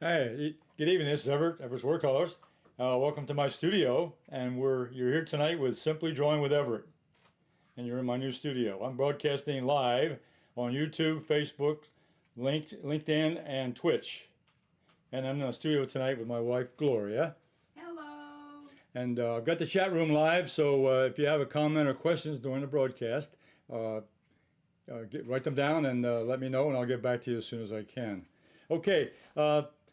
Hey, good evening. This is Everett's Watercolors. Welcome to my studio, and you're here tonight with Simply Drawing with Everett, and you're in my new studio. I'm broadcasting live on YouTube, Facebook, LinkedIn, and Twitch. And I'm in the studio tonight with my wife Gloria. Hello. And I've got the chat room live, so if you have a comment or questions during the broadcast, write them down and let me know, and I'll get back to you as soon as I can. Okay.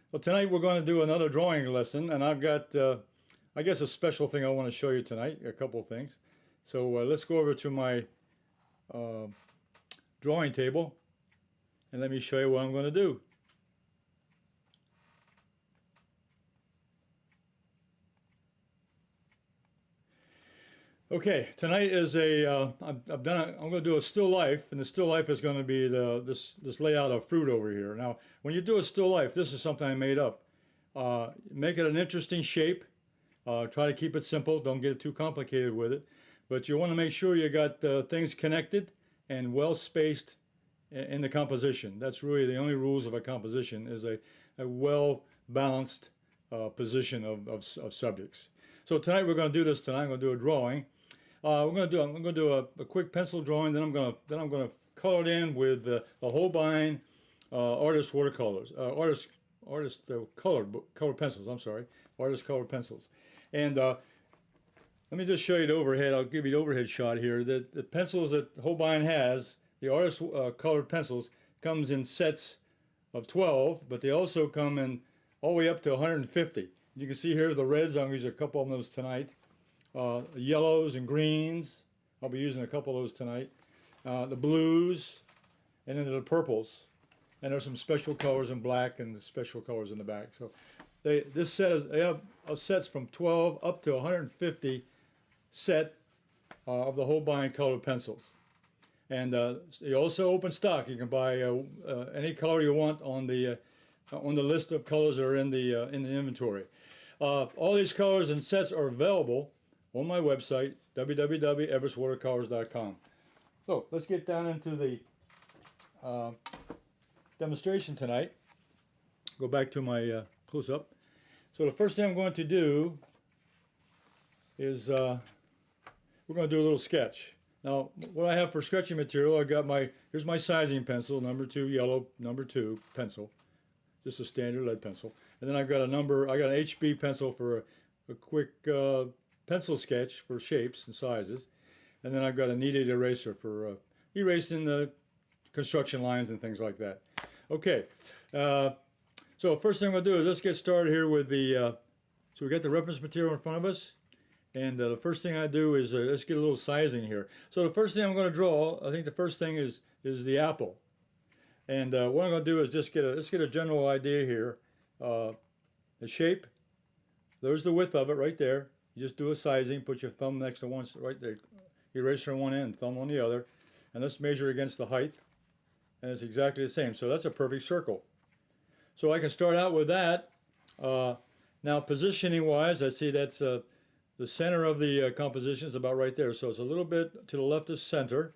Well, tonight we're going to do another drawing lesson, and I've got, I guess, a special thing I want to show you tonight, a couple of things. So let's go over to my drawing table, and let me show you what I'm going to do. Okay, tonight is I'm going to do a still life, and the still life is going to be this layout of fruit over here. Now, when you do a still life, this is something I made up. Make it an interesting shape. Try to keep it simple. Don't get too complicated with it. But you want to make sure you got things connected and well spaced in the composition. That's really the only rules of a composition, is a well balanced position of subjects. So tonight we're going to do this. Tonight I'm going to do a drawing. I'm going to do a quick pencil drawing. Then I'm going to color it in with the Holbein Artist Watercolors, Artist Colored Pencils. I'm sorry, Artist Colored Pencils. And let me just show you the overhead. I'll give you the overhead shot here. The pencils that Holbein has, the Artist Colored Pencils, comes in sets of 12, but they also come in all the way up to 150. You can see here the reds. I'm going to use a couple of those tonight. Yellows and greens. I'll be using a couple of those tonight. The blues, and then the purples. And there's some special colors in black and special colors in the back. So they have sets from 12 up to 150 set of the Holbein colored pencils. And they also open stock. You can buy any color you want on the list of colors that are in the inventory. All these colors and sets are available on my website, www.everettswatercolors.com. So let's get down into the demonstration tonight. Go back to my close-up. So the first thing I'm going to do is we're going to do a little sketch. Now, what I have for sketching material, here's my sizing pencil, number 2 yellow, number 2 pencil, just a standard lead pencil. And then I got an HB pencil for a quick pencil sketch for shapes and sizes. And then I've got a kneaded eraser for erasing the construction lines and things like that. Okay, so first thing I'm going to do is let's get started here with so we got the reference material in front of us. And the first thing I do is let's get a little sizing here. So the first thing I'm going to draw, I think the first thing is the apple. And what I'm going to do is just let's get a general idea here. The shape, there's the width of it right there. You just do a sizing, put your thumb next to one, right there, eraser on one end, thumb on the other, and let's measure against the height, and it's exactly the same. So that's a perfect circle. So I can start out with that. Now positioning wise, I see that's the center of the composition is about right there. So it's a little bit to the left of center.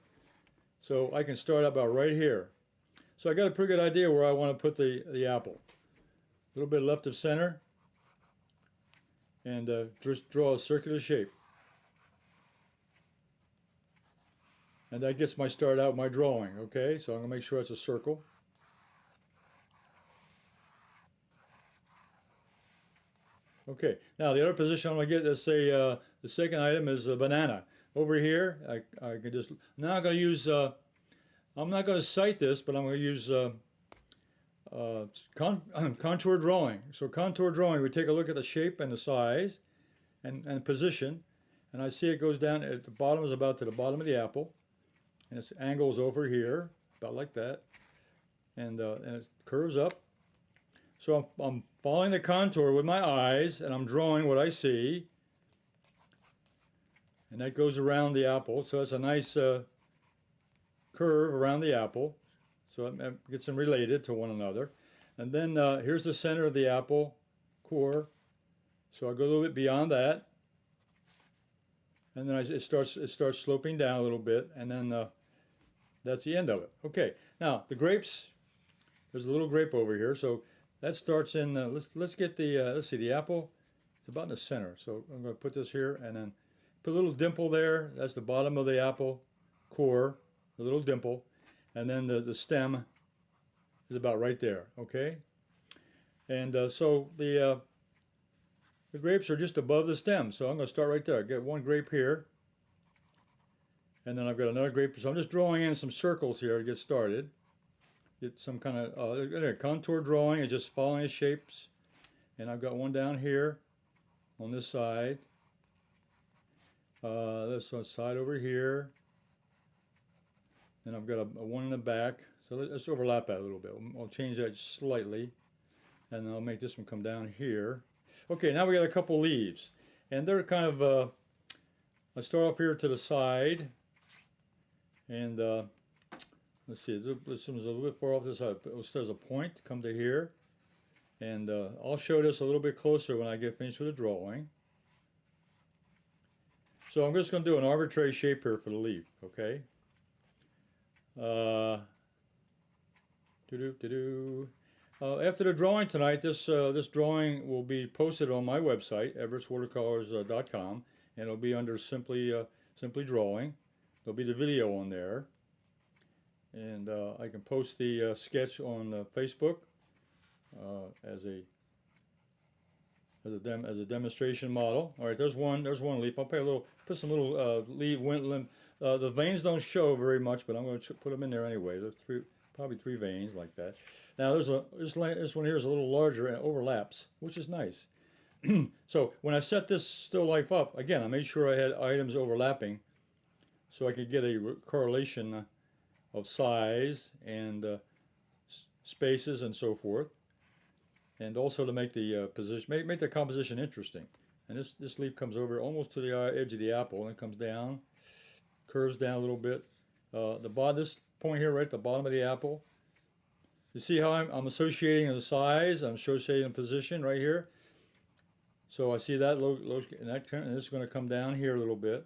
So I can start about right here. So I got a pretty good idea where I want to put the apple. A little bit left of center, and just draw a circular shape. And that gets my start out my drawing, okay? So I'm going to make sure it's a circle. Okay, now the other position I'm going to get, let's say the second item is a banana. Over here, I can just, now I'm going to use, I'm not going to cite this, but I'm going to use contour drawing. So contour drawing, we take a look at the shape and the size and position, and I see it goes down at the bottom, is about to the bottom of the apple, and its angles over here, about like that, and it curves up. So I'm following the contour with my eyes, and I'm drawing what I see, and that goes around the apple. So it's a nice curve around the apple. So it gets them related to one another. And then here's the center of the apple core. So I go a little bit beyond that. And then it starts sloping down a little bit. And then that's the end of it. Okay, now the grapes, there's a little grape over here. So that starts in. Let's get the let's see, the apple. It's about in the center. So I'm going to put this here and then put a little dimple there. That's the bottom of the apple core, a little dimple, and then the stem is about right there. Okay, and so the grapes are just above the stem. So I'm going to start right there. I get one grape here, and then I've got another grape. So I'm just drawing in some circles here to get started. Get some kind of contour drawing and just following the shapes. And I've got one down here on this side. This side over here. And I've got a one in the back. So let's overlap that a little bit. I'll change that slightly. And I'll make this one come down here. Okay, now we got a couple leaves. And they're kind of, I start off here to the side. And let's see, this one's a little bit far off this side. There's a point, come to here. And I'll show this a little bit closer when I get finished with the drawing. So I'm just going to do an arbitrary shape here for the leaf, okay? After the drawing tonight, this drawing will be posted on my website, everettswatercolors.com, and it'll be under simply drawing. There'll be the video on there, and I can post the sketch on Facebook as a demonstration model. All right, there's one leaf. I'll put some little leaf. The veins don't show very much, but I'm going to put them in there anyway. There's probably three veins like that. Now this one here is a little larger and it overlaps, which is nice. So when I set this still life up, again, I made sure I had items overlapping so I could get a correlation of size and spaces and so forth, and also to make the make the composition interesting. And this leaf comes over almost to the edge of the apple and it comes down, curves down a little bit. This point here, right at the bottom of the apple. You see how I'm associating the size, I'm associating the position right here. So I see that, and this is going to come down here a little bit.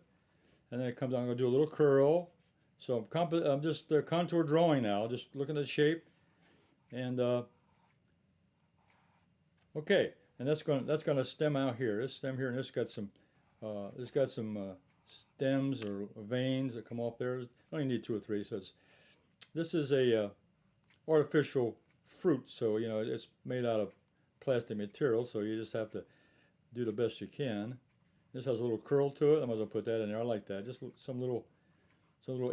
And then it comes down, I'm going to do a little curl. So I'm just contour drawing now, just looking at the shape. And okay, and that's going to stem out here. This stem here, and this got some stems or veins that come off there. I only need 2 or 3. So this is a artificial fruit, so you know it's made out of plastic material. So you just have to do the best you can. This has a little curl to it. I'm going to put that in there. I like that. Just some little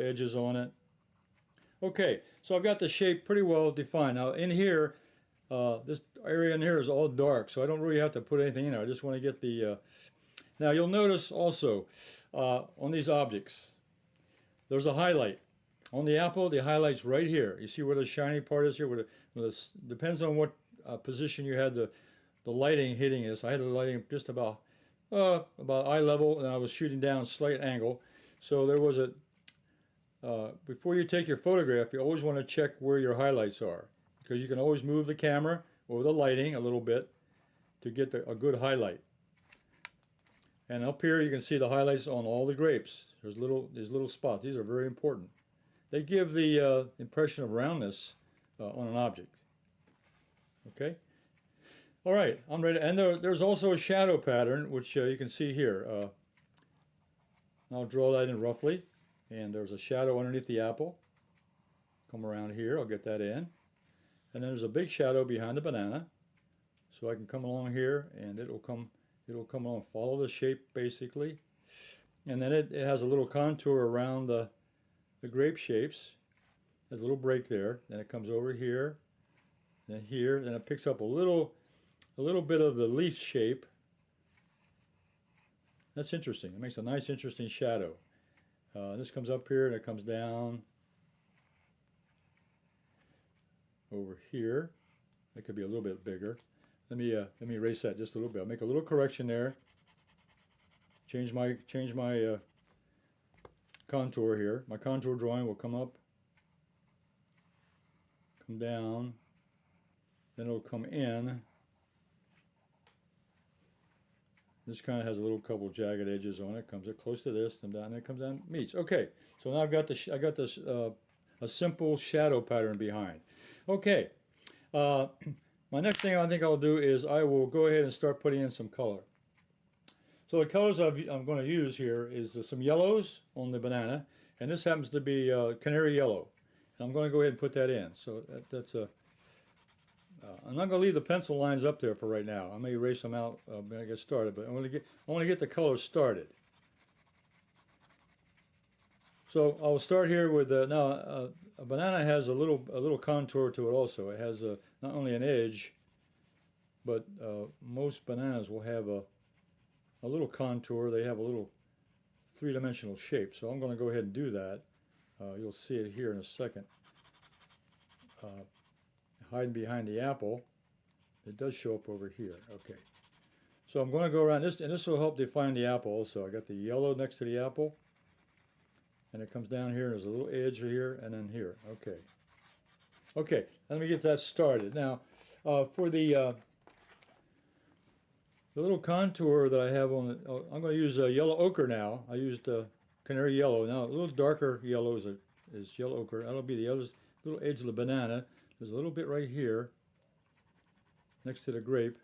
edges on it. Okay, so I've got the shape pretty well defined. Now in here, this area in here is all dark, so I don't really have to put anything in there. I just want to get the. Now you'll notice also on these objects, there's a highlight. On the apple, the highlight's right here. You see where the shiny part is here? Depends on what position you had the lighting hitting this. I had the lighting just about eye level, and I was shooting down slight angle. So there was before you take your photograph, you always want to check where your highlights are, because you can always move the camera or the lighting a little bit to get a good highlight. And up here you can see the highlights on all the grapes. These little spots. These are very important. They give the impression of roundness on an object. Okay? All right, I'm ready. And there's also a shadow pattern, which you can see here. I'll draw that in roughly. And there's a shadow underneath the apple. Come around here, I'll get that in. And then there's a big shadow behind the banana. So I can come along here, and it'll come along, follow the shape basically. And then it has a little contour around the grape shapes. There's a little break there. Then it comes over here, then here, then it picks up a little bit of the leaf shape. That's interesting. It makes a nice, interesting shadow. This comes up here and it comes down over here. It could be a little bit bigger. Let me erase that just a little bit. I'll make a little correction there. Change my contour here. My contour drawing will come up, come down, then it'll come in. This kind of has a little couple jagged edges on it. Comes up close to this, come down, and it comes down, meets. Okay, so now I got this a simple shadow pattern behind. Okay, my next thing I think I'll do is I will go ahead and start putting in some color. So the colors I'm going to use here is some yellows on the banana, and this happens to be canary yellow. And I'm going to go ahead and put that in. So that's a. I'm not going to leave the pencil lines up there for right now. I may erase them out when I get started, but I want to get the colors started. So I'll start here with now. A banana has a little contour to it also. It has not only an edge, but most bananas will have a little contour. They have a little three-dimensional shape. So I'm going to go ahead and do that. You'll see it here in a second. Hiding behind the apple. It does show up over here. Okay. So I'm going to go around this, and this will help define the apple also. I got the yellow next to the apple. And it comes down here, and there's a little edge here, and then here. Okay. Okay, let me get that started. Now, for the little contour that I have on it, I'm going to use yellow ochre now. I used canary yellow. Now, a little darker yellow is yellow ochre. That'll be the other little edge of the banana. There's a little bit right here, next to the grape.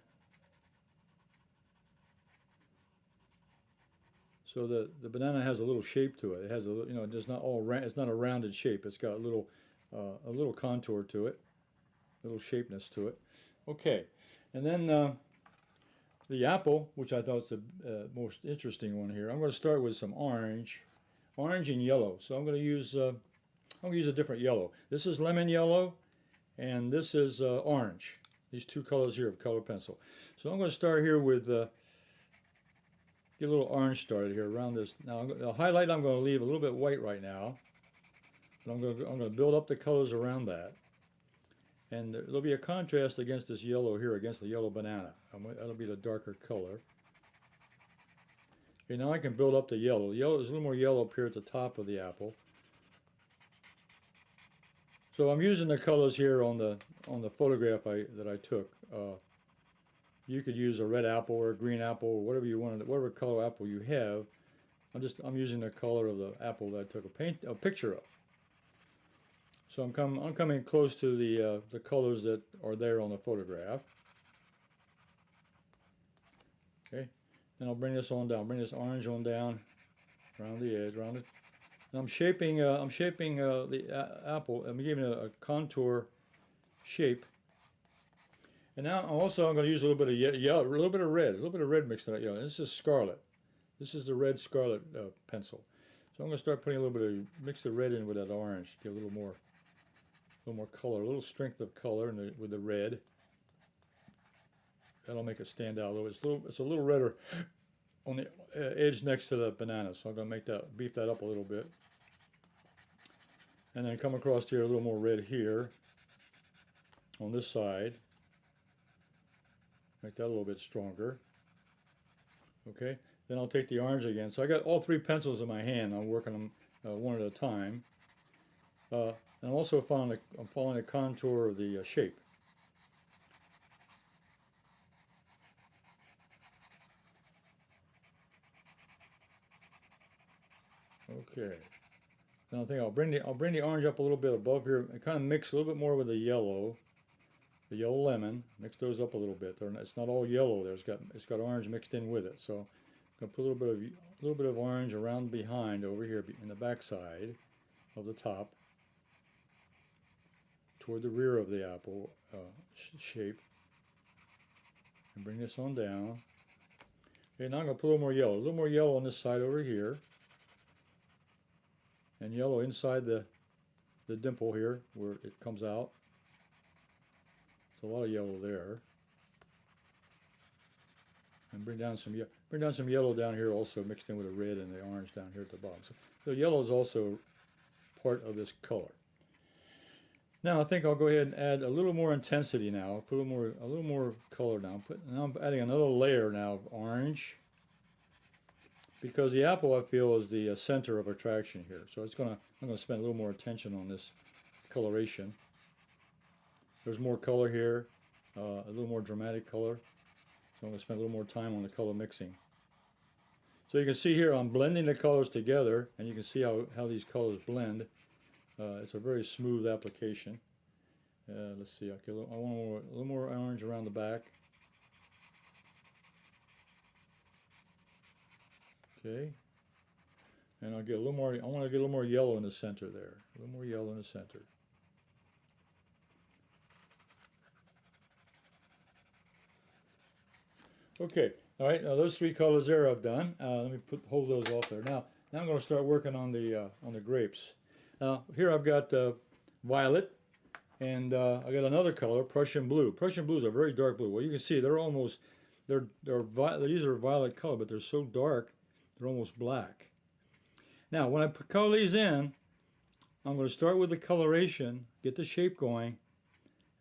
So the banana has a little shape to it. It has a, you know, it's not all it's not a rounded shape. It's got a little contour to it, a little shapeness to it. Okay, and then the apple, which I thought was the most interesting one here. I'm going to start with some orange and yellow. So I'm going to use a different yellow. This is lemon yellow, and this is orange. These two colors here of colored pencil. So I'm going to start here with. Get a little orange started here around this. Now the highlight I'm going to leave a little bit white right now, but I'm going to build up the colors around that, and there'll be a contrast against this yellow here, against the yellow banana. That'll be the darker color. Okay, now I can build up the yellow. There's a little more yellow up here at the top of the apple. So I'm using the colors here on the photograph that I took. You could use a red apple or a green apple or whatever you wanted, whatever color apple you have. I'm using the color of the apple that I took a picture of. So I'm coming close to the colors that are there on the photograph. Okay, and I'll bring this on down. Bring this orange on down, around the edge, around it. And I'm shaping the apple. I'm giving it a contour shape. And now I'm going to use a little bit of yellow, a little bit of red mixed in it. Yellow. This is scarlet. This is the red scarlet pencil. So I'm going to start putting a little bit of mix the red in with that orange, get a little more color, a little strength of color with the red. That'll make it stand out a little. It's a little redder on the edge next to the banana. So I'm going to beef that up a little bit, and then come across here a little more red here on this side. Make that a little bit stronger. Okay, then I'll take the orange again. So I got all three pencils in my hand. I'm working them one at a time. And I'm also following the contour of the shape. Okay. Then I think I'll bring the orange up a little bit above here and kind of mix a little bit more with the yellow lemon. Mix those up a little bit. It's not all yellow there. It's got orange mixed in with it. So I'm gonna put a little bit of orange around behind over here in the back side of the top, toward the rear of the apple shape, and bring this on down. Okay, now I'm gonna put a little more yellow on this side over here, and yellow inside the dimple here where it comes out. There's a lot of yellow there. And bring down some yellow down here also, mixed in with the red and the orange down here at the bottom. So the yellow is also part of this color. Now I think I'll go ahead and add a little more intensity now. Put a little more color now. Now I'm adding another layer now of orange, because the apple, I feel, is the center of attraction here. So I'm going to spend a little more attention on this coloration. There's more color here, a little more dramatic color. So I'm going to spend a little more time on the color mixing. So you can see here I'm blending the colors together, and you can see how these colors blend. It's a very smooth application. Let's see. Okay, I want a little more orange around the back. Okay, and I'll get a little more. I want to get a little more yellow in the center there. A little more yellow in the center. Okay, all right. Now those three colors there I've done. Let me hold those off there. Now I'm going to start working on the grapes. Here I've got violet, and I got another color, Prussian blue. Prussian blues are very dark blue. Well, you can see they're almost these are violet color, but they're so dark they're almost black. Now when I color these in, I'm going to start with the coloration, get the shape going,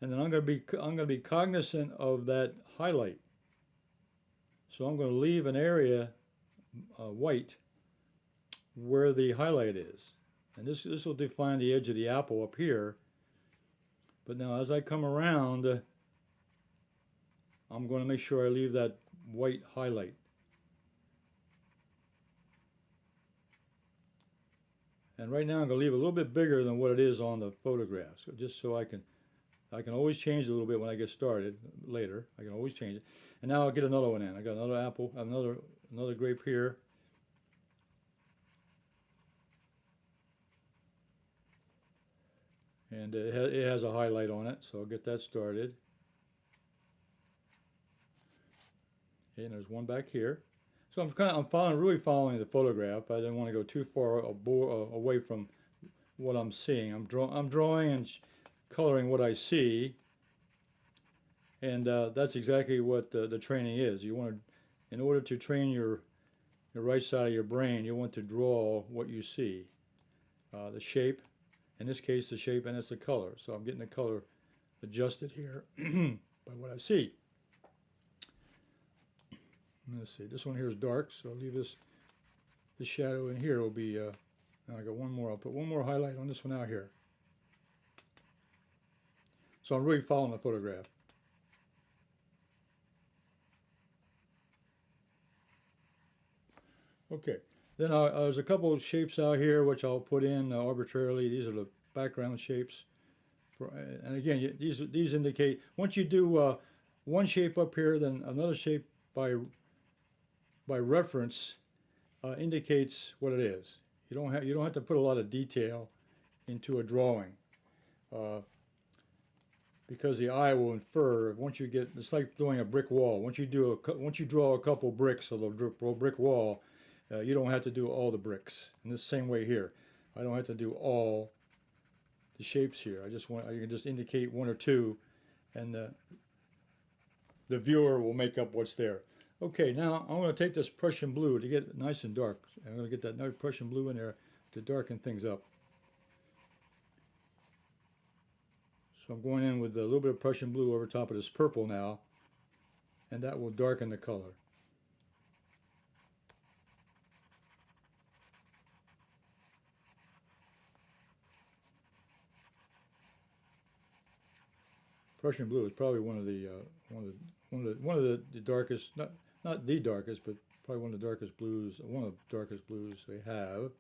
and then I'm going to be cognizant of that highlight. So I'm going to leave an area white where the highlight is. And this will define the edge of the apple up here. But now as I come around, I'm going to make sure I leave that white highlight. And right now I'm going to leave it a little bit bigger than what it is on the photograph. So just so I can always change it a little bit when I get started later. I can always change it. And now I'll get another one in. I got another apple, another grape here. And it has a highlight on it, so I'll get that started. Okay, and there's one back here. So I'm really following the photograph. I didn't want to go too far away from what I'm seeing. I'm drawing and coloring what I see, and that's exactly what the training is. You want to, in order to train your right side of your brain, you want to draw what you see, the shape. In this case, the shape, and it's the color. So I'm getting the color adjusted here by what I see. Let's see. This one here is dark, so I'll leave this shadow in here. Will be. Now I got one more. I'll put one more highlight on this one out here. So I'm really following the photograph. Okay. Then there's a couple of shapes out here which I'll put in arbitrarily. These are the background shapes. And again, these indicate, once you do one shape up here, then another shape by reference indicates what it is. You don't have to put a lot of detail into a drawing, because the eye will infer. Once you get, it's like doing a brick wall. Once you draw a couple bricks of the brick wall, you don't have to do all the bricks. In the same way here, I don't have to do all the shapes here. I can just indicate one or two, and the viewer will make up what's there. Okay, now I'm going to take this Prussian blue to get it nice and dark. I'm going to get that nice Prussian blue in there to darken things up. So I'm going in with a little bit of Prussian blue over top of this purple now, and that will darken the color. Prussian blue is probably one of the darkest, not the darkest, but probably one of the darkest blues. One of the darkest blues they have.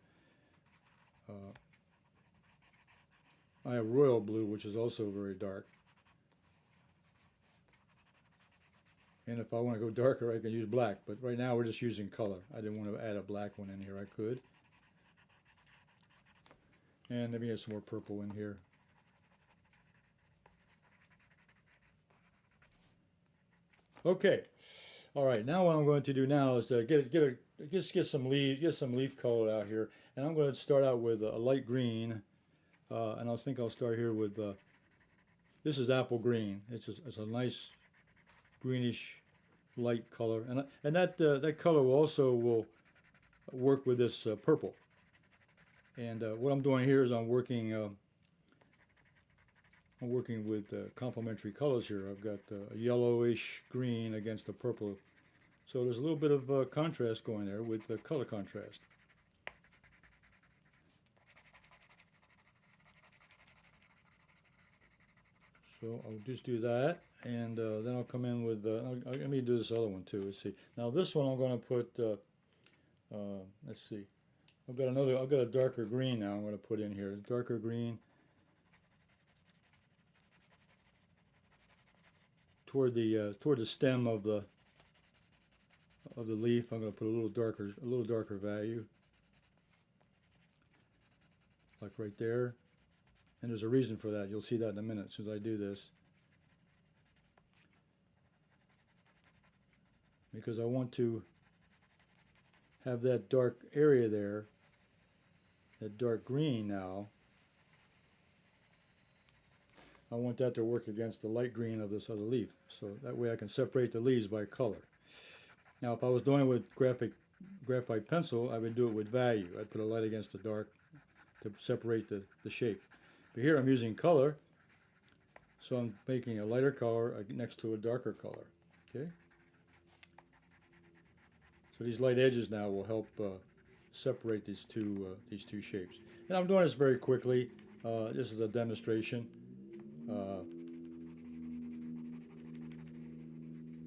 I have royal blue, which is also very dark. And if I want to go darker, I can use black. But right now we're just using color. I didn't want to add a black one in here. I could. And let me get some more purple in here. Okay, all right. Now what I'm going to do now is to get some leaf color out here, and I'm going to start out with a light green, and I think I'll start here with this is apple green. It's a nice greenish light color, and that color will work with this purple. And what I'm doing here is I'm working with complementary colors here. I've got a yellowish green against a purple. So there's a little bit of contrast going there with the color contrast. So I'll just do that, and then I'll come in with, let me do this other one too. Let's see. Now this one I'm going to put, let's see. I've got a darker green now I'm going to put in here. Darker green. toward the stem of the leaf. I'm going to put a little darker value, like right there. And there's a reason for that. You'll see that in a minute as soon as I do this. Because I want to have that dark area there, that dark green now. I want that to work against the light green of this other leaf. So that way I can separate the leaves by color. Now if I was doing it with graphite pencil, I would do it with value. I'd put a light against the dark to separate the shape. But here I'm using color, so I'm making a lighter color next to a darker color. Okay. So these light edges now will help separate these two shapes. And I'm doing this very quickly. This is a demonstration.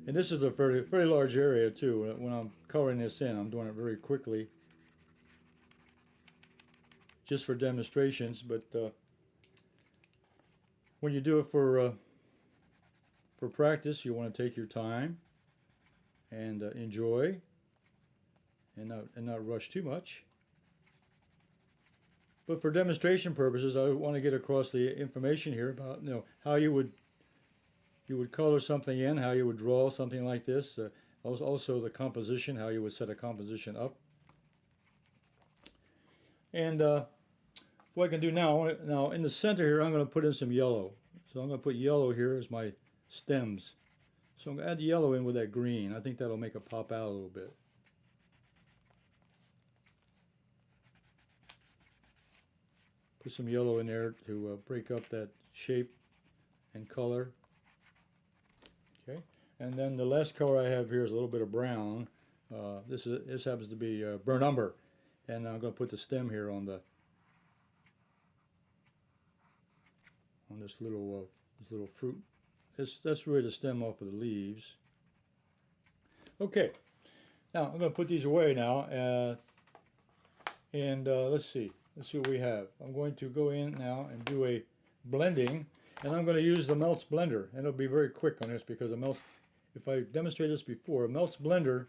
And this is a very large area too. When I'm coloring this in, I'm doing it very quickly, just for demonstrations. But when you do it for practice, you want to take your time and enjoy, and not rush too much. But for demonstration purposes, I want to get across the information here about how you would color something in, how you would draw something like this. Also the composition, how you would set a composition up. And what I can do now in the center here, I'm going to put in some yellow. So I'm going to put yellow here as my stems. So I'm going to add yellow in with that green. I think that'll make it pop out a little bit. Put some yellow in there to break up that shape and color. Okay, and then the last color I have here is a little bit of brown. This happens to be burnt umber, and I'm going to put the stem here on this little fruit. That's really the stem off of the leaves. Okay, now I'm going to put these away now, and let's see what we have. I'm going to go in now and do a blending, and I'm going to use the MELTZ Blender, and it'll be very quick on this because if I demonstrated this before, a MELTZ Blender,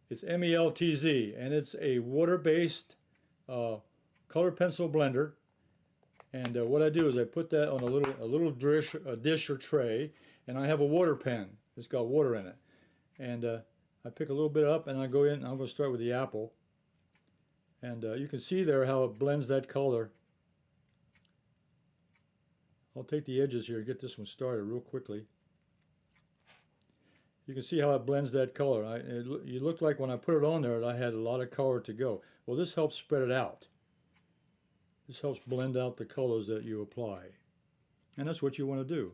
it's MELTZ, and it's a water-based colored pencil blender. And what I do is I put that on a little dish or tray, and I have a water pen. It's got water in it, and I pick a little bit up, and I go in. I'm going to start with the apple, and you can see there how it blends that color. I'll take the edges here and get this one started real quickly. You can see how it blends that color. It looked like when I put it on there that I had a lot of color to go. Well, this helps spread it out. This helps blend out the colors that you apply. And that's what you want to do.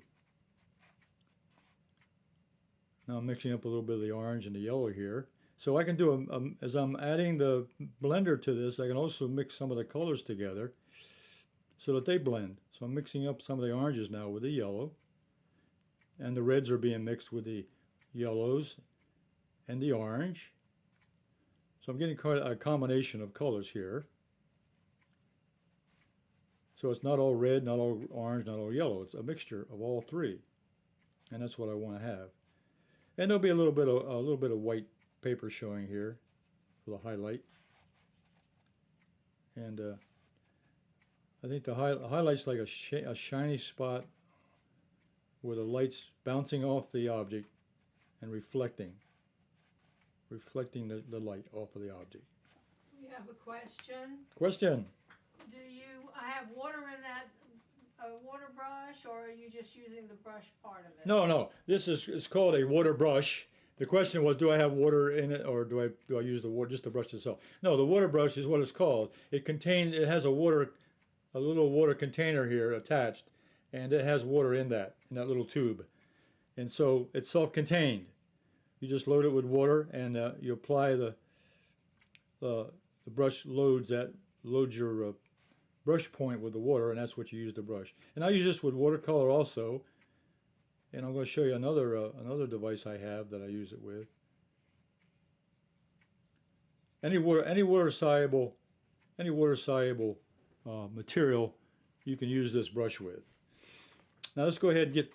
Now I'm mixing up a little bit of the orange and the yellow here. So I can do, as I'm adding the blender to this, I can also mix some of the colors together so that they blend. So I'm mixing up some of the oranges now with the yellow. And the reds are being mixed with the yellows and the orange. So I'm getting quite a combination of colors here. So it's not all red, not all orange, not all yellow. It's a mixture of all three, and that's what I want to have. And there'll be a little bit of white paper showing here for the highlight. And I think the highlight's like a shiny spot where the light's bouncing off the object and reflecting the light off of the object. We have a question. Question. Do you have water in that water brush, or are you just using the brush part of it? No. This is called a water brush. The question was, do I have water in it, or do I use the water, just the brush itself? No, the water brush is what it's called. It has a little water container here attached, and it has water in that little tube, and so it's self-contained. You just load it with water, and you apply the brush loads your brush point with the water, and that's what you use to brush. And I use this with watercolor also, and I'm going to show you another device I have that I use it with. Any water soluble material you can use this brush with. Now let's go ahead and get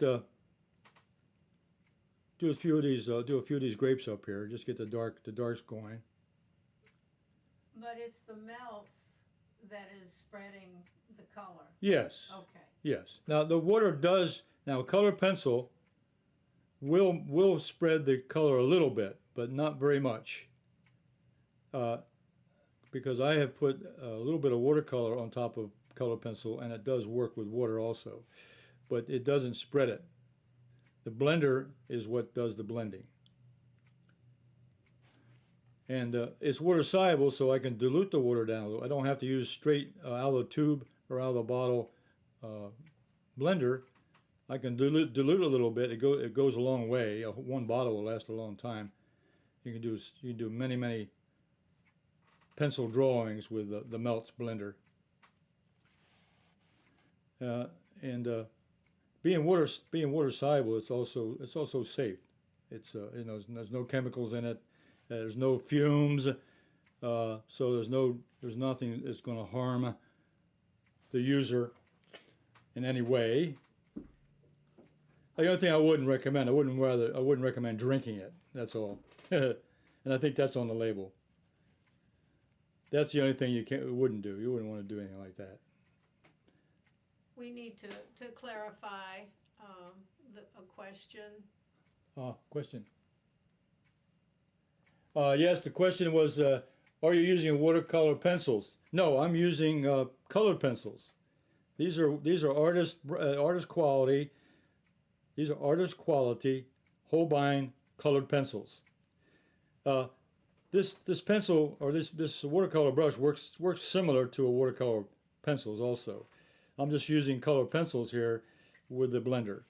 do a few of these grapes up here. Just get the darks going. But it's the melts that is spreading the color. Yes. Okay. Yes. Now the water does. Now colored pencil will spread the color a little bit, but not very much. Because I have put a little bit of watercolor on top of colored pencil, and it does work with water also, but it doesn't spread it. The blender is what does the blending. And it's water soluble, so I can dilute the water down a little. I don't have to use straight out of the tube or out of the bottle blender. I can dilute a little bit. It goes a long way. One bottle will last a long time. You can do many pencil drawings with the MELTZ Blender. And being water soluble, it's also safe. It's there's no chemicals in it. There's no fumes, so there's nothing that's going to harm the user in any way. The only thing I wouldn't recommend, I wouldn't recommend drinking it. That's all, and I think that's on the label. That's the only thing you wouldn't do. You wouldn't want to do anything like that. We need to clarify a question. Question. Yes, the question was, are you using watercolor pencils? No, I'm using colored pencils. These are artist quality. These are artist quality Holbein colored pencils. This pencil, or this watercolor brush works similar to a watercolor pencils also. I'm just using colored pencils here with the blender.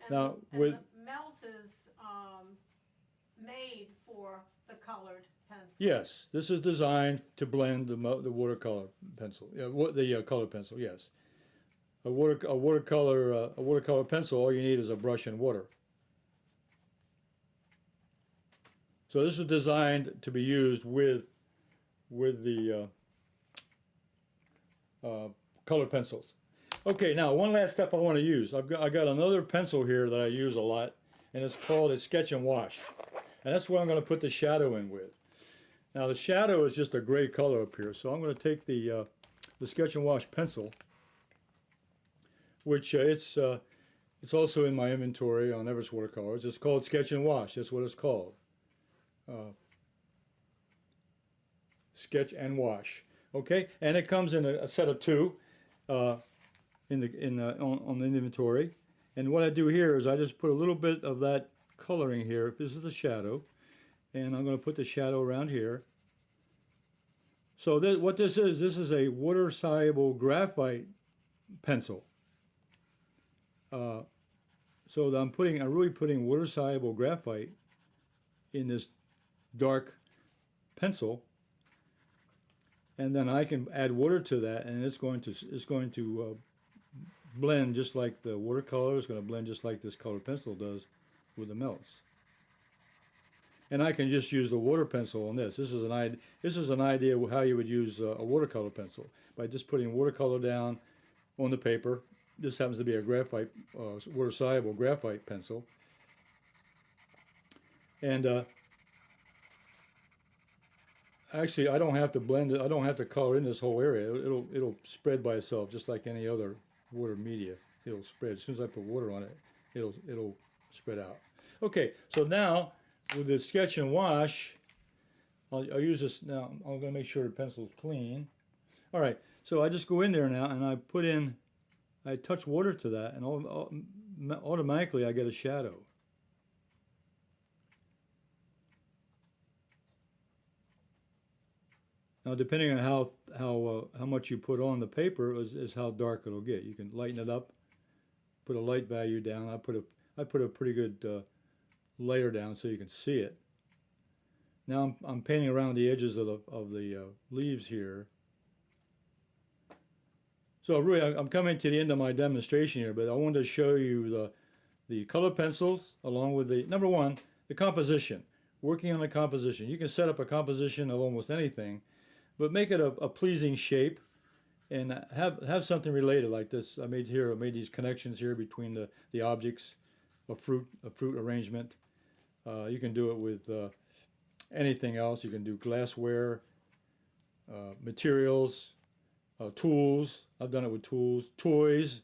And the MELTZ is made for the colored pencil. Yes, this is designed to blend the watercolor pencil. The colored pencil. Yes, a watercolor pencil. All you need is a brush and water. So this was designed to be used with the colored pencils. Okay, now one last step I want to use. I got another pencil here that I use a lot, and it's called a Sketch and Wash, and that's what I'm going to put the shadow in with. Now the shadow is just a gray color up here, so I'm going to take the Sketch and Wash pencil, which it's also in my inventory on Everetts Watercolors. It's called Sketch and Wash. That's what it's called. Sketch and Wash. Okay, and it comes in a set of two on the inventory. And what I do here is I just put a little bit of that coloring here. This is the shadow, and I'm going to put the shadow around here. So what this is a water soluble graphite pencil. So I'm really putting water soluble graphite in this dark pencil, and then I can add water to that, and it's going to blend just like the watercolor. It's going to blend just like this colored pencil does with the melts. And I can just use the water pencil on this. This is an idea of how you would use a watercolor pencil, by just putting watercolor down on the paper. This happens to be a graphite, water soluble graphite pencil, and actually, I don't have to blend it. I don't have to color in this whole area. It'll spread by itself, just like any other water media. It'll spread as soon as I put water on it. It'll spread out. Okay, so now with the Sketch and Wash, I'll use this now. I'm going to make sure the pencil's clean. All right, so I just go in there now, and I touch water to that, and automatically I get a shadow. Now, depending on how much you put on the paper is how dark it'll get. You can lighten it up, put a light value down. I put a pretty good layer down so you can see it. Now I'm painting around the edges of the leaves here. So really, I'm coming to the end of my demonstration here, but I wanted to show you the colored pencils along with number one, the composition. Working on the composition. You can set up a composition of almost anything, but make it a pleasing shape, and have something related like this. I made these connections here between the objects, a fruit arrangement. You can do it with anything else. You can do glassware, materials, tools. I've done it with tools, toys,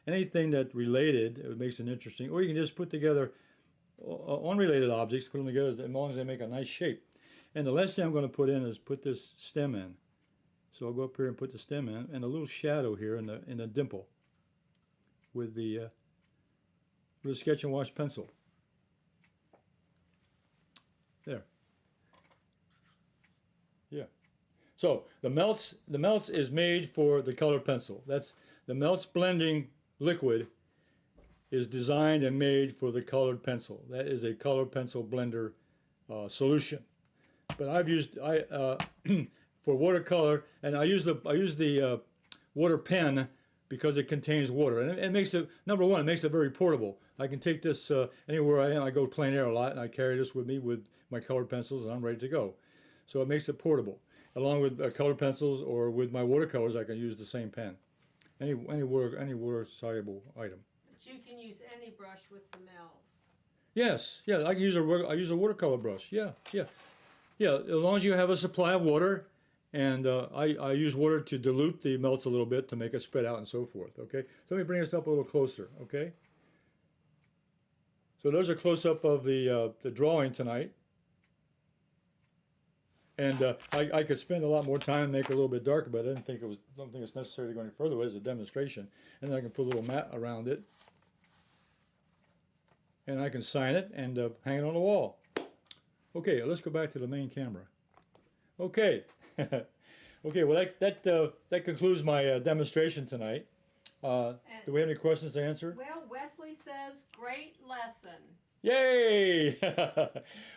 anything that related. It makes it interesting. Or you can just put together unrelated objects, put them together as long as they make a nice shape. And the last thing I'm going to put in is put this stem in. So I'll go up here and put the stem in, and a little shadow here in the dimple with the sketch and wash pencil. There. Yeah. So the MELTZ is made for the colored pencil. That's the MELTZ blending liquid is designed and made for the colored pencil. That is a colored pencil blender solution. But I've used for watercolor, and I use the water pen because it contains water, and it makes it, number one, it makes it very portable. I can take this anywhere I am. I go plein air a lot, and I carry this with me with my colored pencils, and I'm ready to go. So it makes it portable. Along with colored pencils or with my watercolors, I can use the same pen. Any water soluble item. But you can use any brush with the MELTZ. Yes, yeah, I can use I use a watercolor brush. Yeah, as long as you have a supply of water. And I use water to dilute the MELTZ a little bit to make it spread out and so forth, okay? So let me bring this up a little closer, okay? So there's a close-up of the drawing tonight. And I could spend a lot more time and make it a little bit darker, but I don't think it's necessary to go any further with it as a demonstration. And then I can put a little mat around it. And I can sign it and hang it on the wall. Okay, let's go back to the main camera. Okay. Okay, well that concludes my demonstration tonight. Do we have any questions to answer? Well, Wesley says, great lesson. Yay!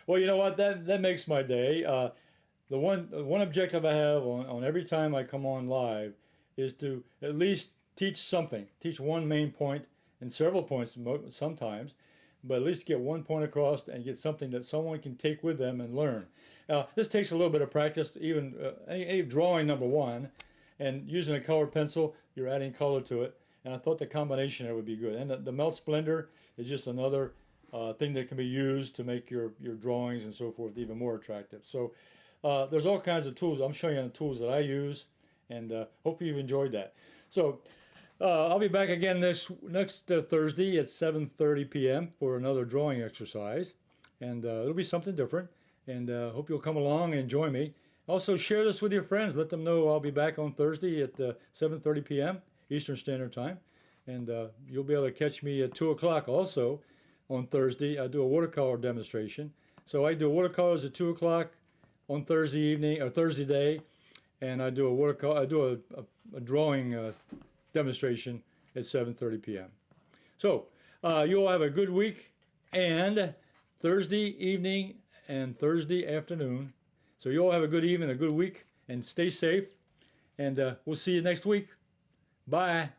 Well, you know what? That makes my day. The one objective I have on every time I come on live is to at least teach something, teach one main point and several points sometimes, but at least get one point across and get something that someone can take with them and learn. This takes a little bit of practice, even any drawing, number one, and using a colored pencil, you're adding color to it, and I thought the combination there would be good. And the MELTZ Blender is just another thing that can be used to make your drawings and so forth even more attractive. So there's all kinds of tools. I'm showing you the tools that I use, and hopefully you've enjoyed that. So I'll be back again next Thursday at 7:30 p.m. for another drawing exercise, and it'll be something different. And hope you'll come along and join me. Also, share this with your friends. Let them know I'll be back on Thursday at 7:30 p.m. Eastern Standard Time. And you'll be able to catch me at 2 o'clock also on Thursday. I do a watercolor demonstration. So I do watercolors at 2 o'clock on Thursday evening, or Thursday day. And I do a watercolor. I do a drawing demonstration at 7:30 p.m. So you all have a good week, and Thursday evening and Thursday afternoon. So you all have a good evening, a good week, and stay safe. And we'll see you next week. Bye.